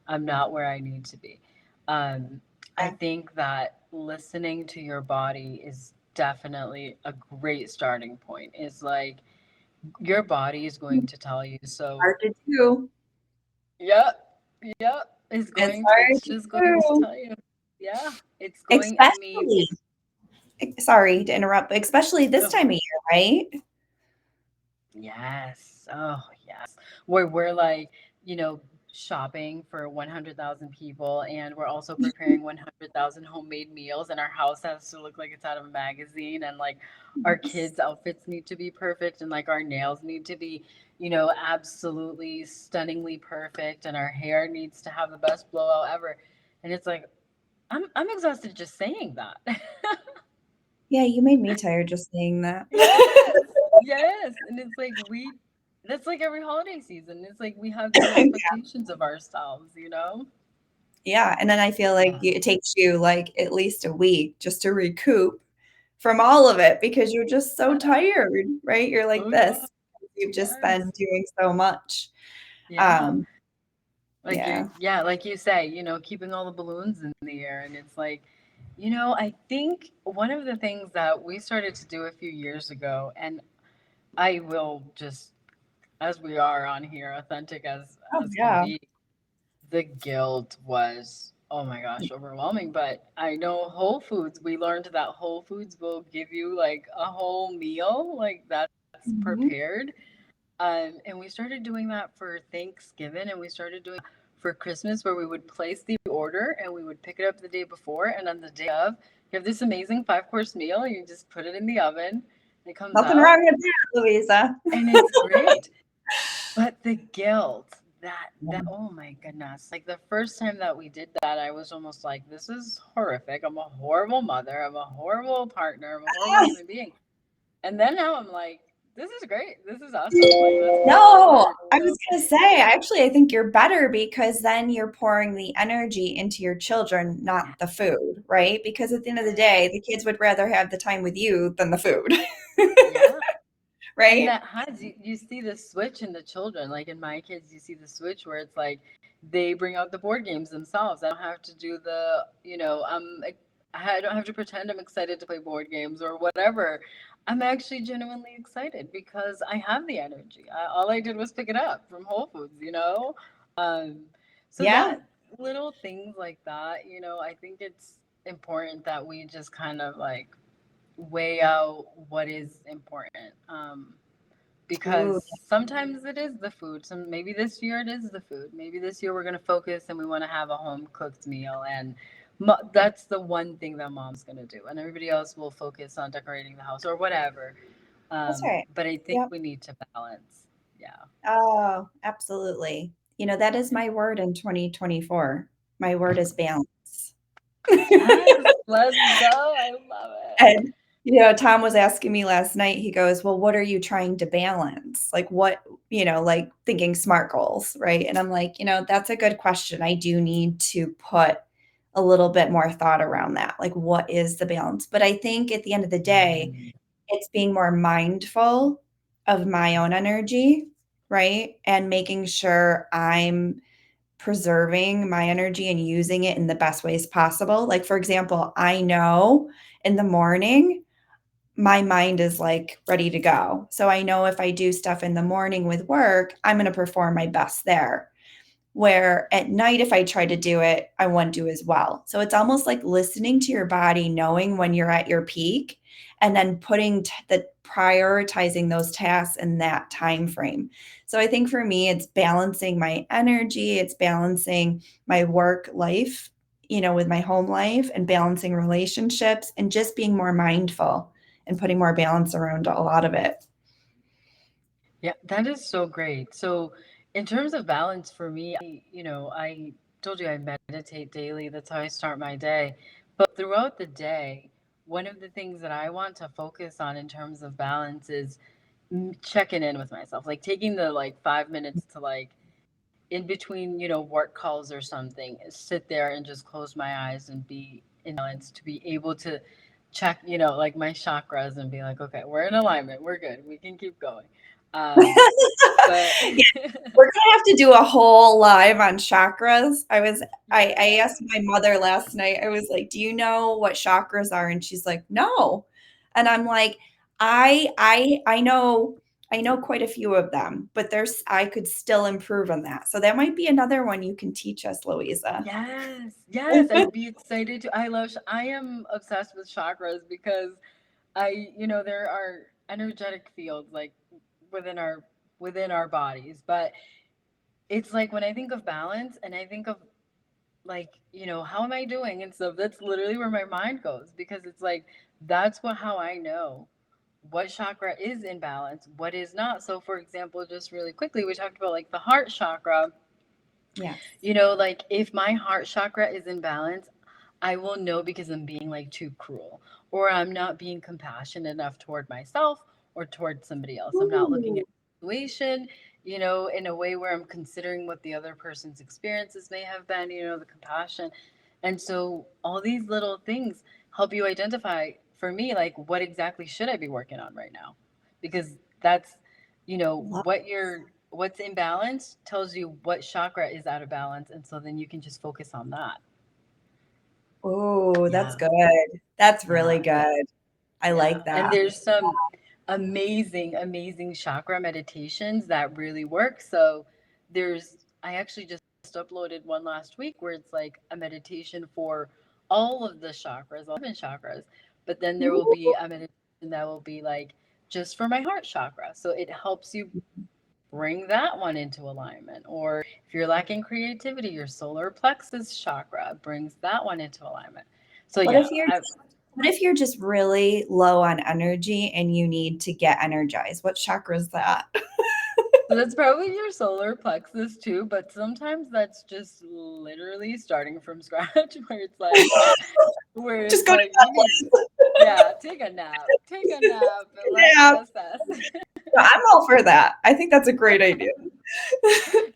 I'm not where I need to be. Um, I Yeah. think that listening to your body is definitely a great starting point. Is like your body is going to tell you. So, Hard to do. yep, yep, It's hard it's to just going to do. tell you. Yeah, it's going, I mean, Especially, it's, sorry to interrupt, but especially this no. time of year, right? Yes. Oh, yes. Where we're like, you know, shopping for 100,000 people, and we're also preparing 100,000 homemade meals, and our house has to look like it's out of a magazine, and like our Yes. kids' outfits need to be perfect, and like our nails need to be, absolutely stunningly perfect, and our hair needs to have the best blowout ever. And it's like I'm exhausted just saying that. Yeah, you made me tired just saying that. Yes, yes, and it's like that's like every holiday season. It's like we have these expectations of ourselves, you know? Yeah, and then I feel like Uh, it takes you, like, at least a week just to recoup from all of it because you're just so yeah. tired, right? You're like Oh yeah. this. You've just been Yes. doing so much. Yeah. Um, Like you're, yeah. yeah, like you say, keeping all the balloons in the air, and it's like, I think one of the things that we started to do a few years ago, and I will just, as we are on here, authentic Oh, as can yeah. be, the guilt was, oh my gosh, overwhelming. But I know Whole Foods, we learned that Whole Foods will give you like a whole meal, like that's Mhm. prepared. And we started doing that for Thanksgiving, and we started doing for Christmas, where we would place the order and we would pick it up the day before, and on the day of, you have this amazing 5 course meal. You just put it in the oven, it comes Nothing out, wrong with that, Louisa. and it's great. But the guilt, that oh my goodness. Like the first time that we did that, I was almost like, this is horrific. I'm a horrible mother. I'm a horrible partner. I'm a horrible human being. And then now I'm like, This is great. This is awesome. Like, that's what I want to No, hear. I was So, gonna say, actually, I think you're better because then you're pouring the energy into your children, not the food, right? Because at the end of the day, the kids would rather have the time with you than the food, yeah. And right? that has you see the switch in the children. Like in my kids, you see the switch where it's like they bring out the board games themselves. I don't have to do the, I don't have to pretend I'm excited to play board games or whatever. I'm actually genuinely excited because I have the energy. All I did was pick it up from Whole Foods. Um, so Yeah, that little things like that, I think it's important that we just kind of like weigh out what is important. Because ooh, sometimes it is the food. Some maybe this year it is the food. Maybe this year we're gonna focus and we want to have a home cooked meal, and that's the one thing that mom's gonna do, and everybody else will focus on decorating the house or whatever. that's right. But I think Yep. we need to balance. Yeah. Oh, absolutely. That is my word in 2024. My word is balance. Yes. Let's go. I love it. And, Tom was asking me last night, he goes, "Well, what are you trying to balance? Like what, like thinking SMART goals, right?" And I'm like, that's a good question. I do need to put a little bit more thought around that. Like, what is the balance? But I think at the end of the day, it's being more mindful of my own energy, right? And making sure I'm preserving my energy and using it in the best ways possible. Like, for example, I know in the morning, my mind is like ready to go. So I know if I do stuff in the morning with work, I'm going to perform my best there. Where at night, if I try to do it, I won't do as well. So it's almost like listening to your body, knowing when you're at your peak, and then putting the prioritizing those tasks in that time frame. So I think for me, it's balancing my energy, it's balancing my work life, with my home life, and balancing relationships, and just being more mindful and putting more balance around a lot of it. Yeah, that is so great. So, in terms of balance for me, I told you I meditate daily. That's how I start my day. But throughout the day, one of the things that I want to focus on in terms of balance is checking in with myself, like taking the like 5 minutes to like in between, work calls or something, sit there and just close my eyes and be in balance to be able to check, like my chakras and be like, okay, we're in alignment. We're good. We can keep going. Um, but We're gonna have to do a whole live on chakras. I yeah, asked my mother last night, I was like, "Do you know what chakras are?" And she's like, "No." And I'm like, I know quite a few of them, but I could still improve on that. So that might be another one you can teach us, Louisa. yes, yes, I'd be excited to. I am obsessed with chakras because there are energetic fields like within our within our bodies, but it's like when I think of balance and I think of like, how am I doing and stuff, that's literally where my mind goes because it's like that's how I know what chakra is in balance, what is not. So for example, just really quickly, we talked about like the heart chakra. Yes. Like if my heart chakra is in balance, I will know because I'm being like too cruel or I'm not being compassionate enough toward myself or toward somebody else. I'm not looking at Ooh, the situation, in a way where I'm considering what the other person's experiences may have been, the compassion. And so all these little things help you identify for me, like what exactly should I be working on right now? Because that's, love. what's in balance tells you what chakra is out of balance. And so then you can just focus on that. Ooh, that's Yeah. good. That's really Yeah. good. I Yeah. like And that. there's some amazing, amazing chakra meditations that really work. So I actually just uploaded one last week where it's like a meditation for all of the chakras, all 7 chakras. But then there will be Ooh, a meditation that will be like just for my heart chakra. So it helps you bring that one into alignment. Or if you're lacking creativity, your solar plexus chakra brings that one into alignment. So what yeah, if you're what if you're just really low on energy and you need to get energized? What chakra is that? so that's probably your solar plexus too, but sometimes that's just literally starting from scratch where Just it's go to like you need bed. yeah, take a nap. Take a nap and let's Yeah. reassess. So I'm all for that. I think that's a great idea.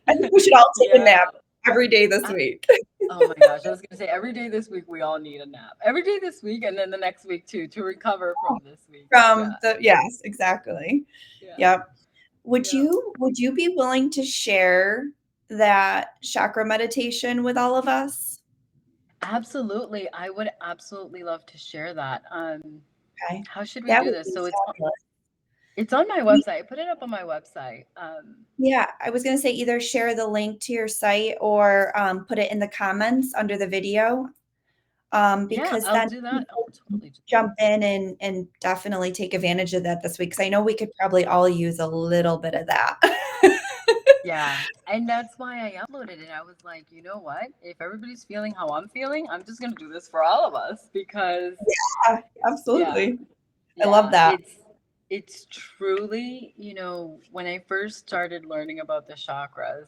I think we should all take a nap Yeah. every day this I, week oh my gosh, I was gonna say every day this week we all need a nap. Every day this week and then the next week too to recover from this week. Yeah. from the yes, exactly. Yeah. Yep. Yeah. Would you be willing to share that chakra meditation with all of us? Absolutely. I would absolutely love to share that. Okay. How should we That do would this? be So fabulous. it's on my We website. I put it up on my website. Yeah, I was gonna say either share the link to your site or, put it in the comments under the video, Yeah, because I'll then do that. I'll people can totally do that. jump in and definitely take advantage of that this week. Because I know we could probably all use a little bit of that. Yeah. And that's why I uploaded it. I was like, you know what? If everybody's feeling how I'm feeling, I'm just gonna do this for all of us because Yeah, yeah, absolutely. I love yeah, that. it's truly, when I first started learning about the chakras,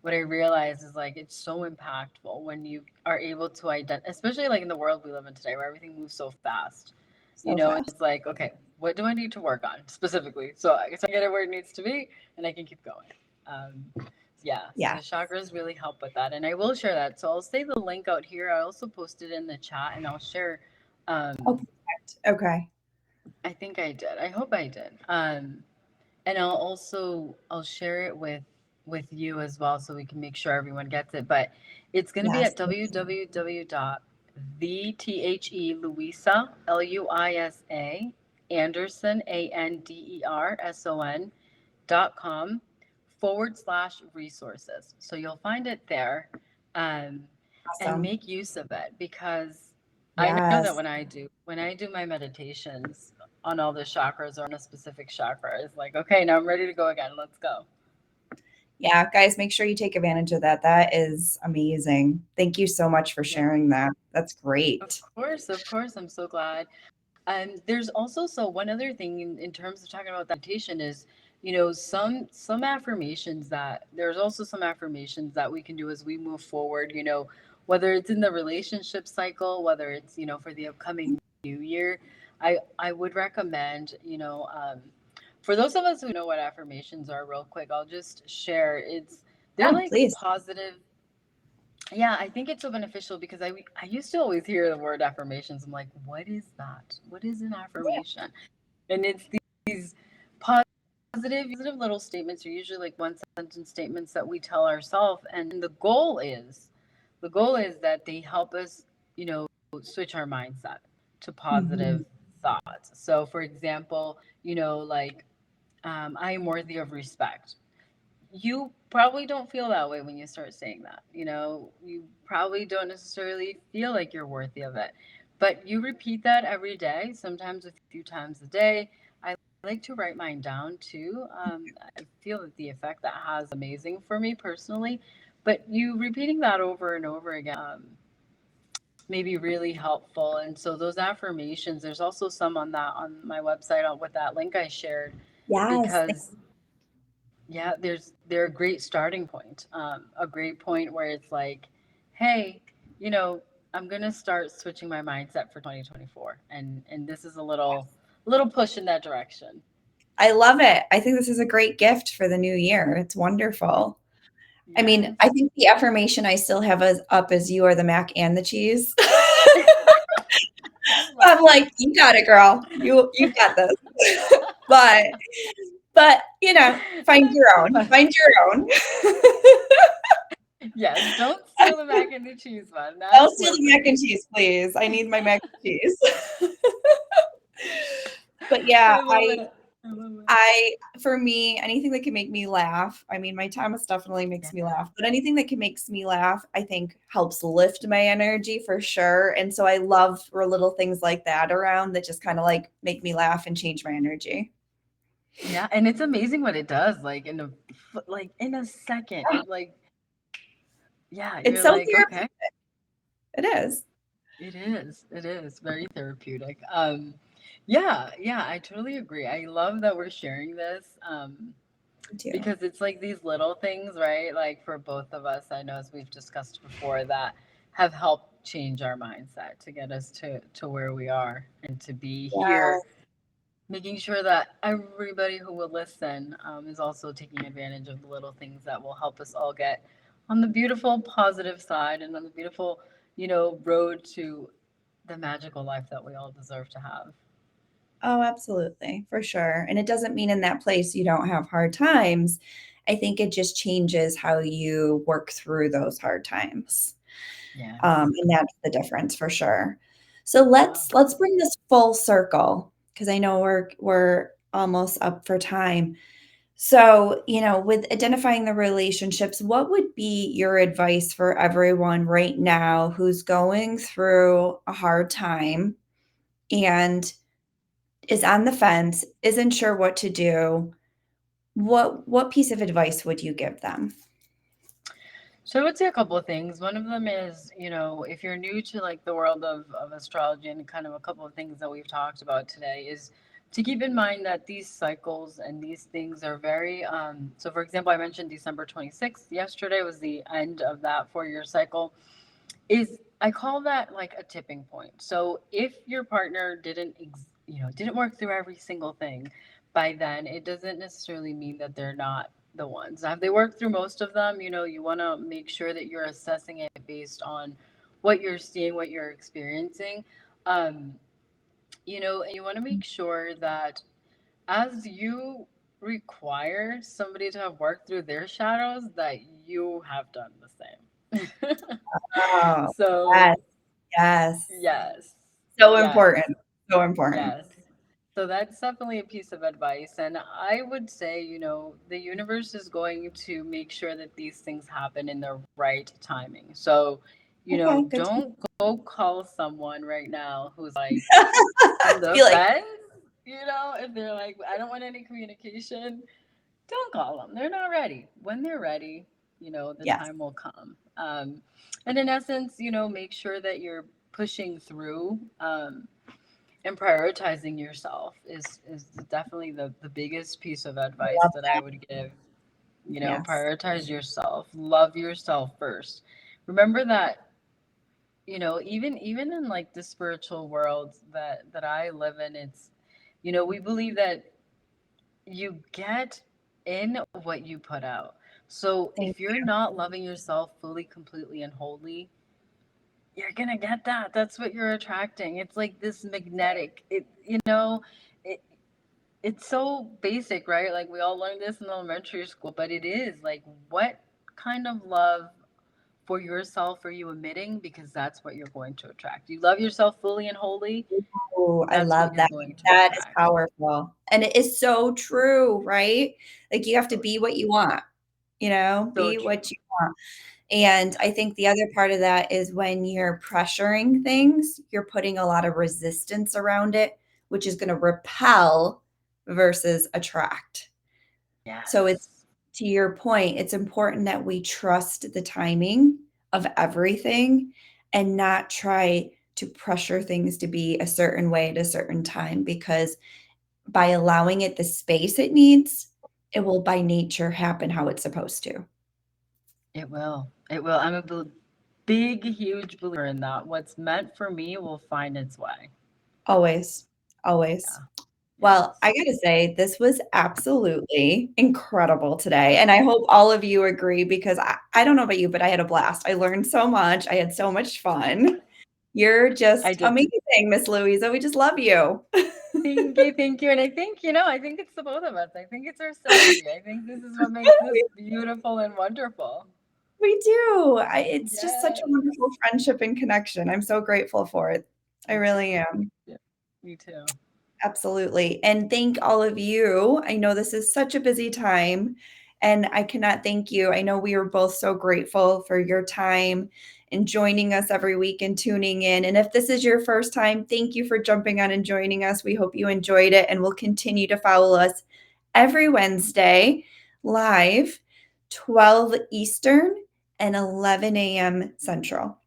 what I realized is like it's so impactful when you are able to identify, especially like in the world we live in today where everything moves so fast. So fast. It's like, okay, what do I need to work on specifically? So I get it where it needs to be and I can keep going. Yeah, so Yeah. the chakras really help with that. And I will share that. So I'll say the link out here. I also posted in the chat and I'll share. Oh, Um, perfect. Okay. I think I did. I hope I did. And I'll share it with you as well so we can make sure everyone gets it. But it's going to be Yes. at www.the Luisa Luisa Anderson Anderson.com/resources. So you'll find it there, um, and Awesome. make use of it because I know that Yes. when I do my meditations on all the chakras or on a specific chakra, it's like, okay, now I'm ready to go again. Let's go. Yeah, guys, make sure you take advantage of that. That is amazing. Thank you so much for Yeah, sharing that. That's of great. course, of course. I'm so glad. There's also so one other thing in terms of talking about that meditation is, some affirmations that there's also some affirmations that we can do as we move forward. Whether it's in the relationship cycle, whether it's for the upcoming new year, I would recommend for those of us who know what affirmations are, real quick, I'll just share. They're Yeah, like please. positive. Yeah, I think it's so beneficial because I used to always hear the word affirmations. I'm like, what is that? What is an Yeah. affirmation? And it's these positive little statements are usually like one sentence statements that we tell ourselves, and the goal is that they help us, switch our mindset to Mhm. positive thoughts. So, for example, like I am worthy of respect. You probably don't feel that way when you start saying that. You probably don't necessarily feel like you're worthy of it. But you repeat that every day, sometimes a few times a day. I like to write mine down too. I feel that the effect that has amazing for me personally. But you repeating that over and over again may be really helpful. And so those affirmations, there's also some on that on my website with that link I shared Yes. because yeah, they're a great starting point. A great point where it's like, hey, you know, I'm gonna start switching my mindset for 2024, and this is a little push in that direction. I love it. I think this is a great gift for the new year. It's wonderful. I mean, I Yes. think the affirmation I still have as up as you are the mac and the cheese. I love I'm like, "You got it, girl. You got this." But find your That's own. fun. Find your own. Yes, don't steal the mac and the cheese one. Don't That's steal for the mac and me. cheese, please. I need my mac and cheese. But yeah, I love it. I love it. I for me, anything that can make me laugh. I mean, my Thomas definitely makes me Yeah. laugh, but anything that can makes me laugh, I think helps lift my energy for sure. And so I love for little things like that around that just kind of like make me laugh and change my energy. Yeah, and it's amazing what it does. Like in a second, Yeah, yeah, it's you're so like, therapeutic. okay. It is. It is. It is very therapeutic. Yeah, yeah, I totally agree. I love that we're sharing this Me too. because it's like these little things, right? Like for both of us, I know as we've discussed before, that have helped change our mindset to get us to where we are and to be Yeah. here making sure that everybody who will listen is also taking advantage of the little things that will help us all get on the beautiful positive side and on the beautiful, road to the magical life that we all deserve to have. Oh, absolutely, for sure. And it doesn't mean in that place you don't have hard times. I think it just changes how you work through those hard times. Yes. And that's the difference for sure. So Yeah. let's bring this full circle because I know we're almost up for time. So, with identifying the relationships, what would be your advice for everyone right now who's going through a hard time and is on the fence, isn't sure what to do? What piece of advice would you give them? So I would say a couple of things. One of them is, if you're new to like the world of astrology and kind of a couple of things that we've talked about today is to keep in mind that these cycles and these things are very so for example, I mentioned December 26th. Yesterday was the end of that 4-year cycle. Is I call that like a tipping point. So if your partner didn't work through every single thing by then, it doesn't necessarily mean that they're not the ones. Have they worked through most of them? You want to make sure that you're assessing it based on what you're seeing, what you're experiencing. Um, and you want to make sure that as you require somebody to have worked through their shadows, that you have done the same. Oh, So yes, yes. yes. So Yes. important, so important. Yes. So that's definitely a piece of advice. And I would say, the universe is going to make sure that these things happen in the right timing. So, Okay, good to don't go call someone right now who's like on the be like, fence. If they're like, I don't want any communication, don't call them. They're not ready. When they're ready, the yes, time will come. And in essence, make sure that you're pushing through and prioritizing yourself is definitely the biggest piece of I advice love that I that. would give. Yes, Prioritize yourself, love yourself first. Remember that even in like the spiritual world that I live in, it's we believe that you get in what you put out. So thank if you're not loving yourself fully, completely, and wholly, you're gonna get that. That's what you're attracting. It's like this magnetic. It it's so basic, right? Like we all learned this in elementary school, but it is like what kind of love for yourself are you emitting? Because that's what you're going to attract. You love yourself fully and wholly. you. Ooh, I That's what love you're that. going to That is attract. powerful, and it is so true, right? Like, you have to So be true. what you want, So be what true. you want. And Yeah. I think the other part of that is when you're pressuring things, you're putting a lot of resistance around it, which is gonna repel versus attract. So it's Yes. to your point, it's important that we trust the timing of everything and not try to pressure things to be a certain way at a certain time because by allowing it the space it needs, it will by nature happen how it's supposed to. It will. It will. I'm a big, huge believer in that. What's meant for me will find its way. Always, always. Yeah. Well, I Yes. gotta say, this was absolutely incredible today, and I hope all of you agree because I don't know about you, but I had a blast. I learned so much. I had so much fun. You're I just did. amazing, Miss Louisa. We just love you. Thank you, thank you. And I think, I think it's the both of us. I think it's our synergy. I think this is what makes this beautiful and wonderful. We do. It's just such a Yes. wonderful friendship and connection. I'm so grateful for it. I Me too. really am. Yeah, me too. Absolutely. And thank all of you. I know this is such a busy time, and I cannot thank you. I know we are both so grateful for your time and joining us every week and tuning in. And if this is your first time, thank you for jumping on and joining us. We hope you enjoyed it and will continue to follow us every Wednesday live, 12 Eastern and 11 a.m. Central.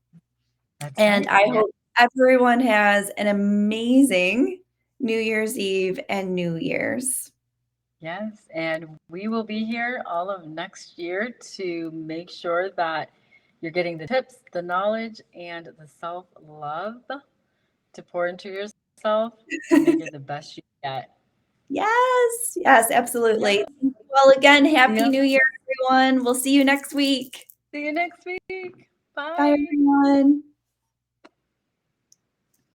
That's And right. I Yeah. hope everyone has an amazing New Year's Eve and New Year's. Yes. And we will be here all of next year to make sure that you're getting the tips, the knowledge, and the self love to pour into yourself to make it the best you get. Yes, absolutely. Well, again, Happy Yep. New Year, everyone. We'll see you next week. See you next week. Bye, Bye. everyone.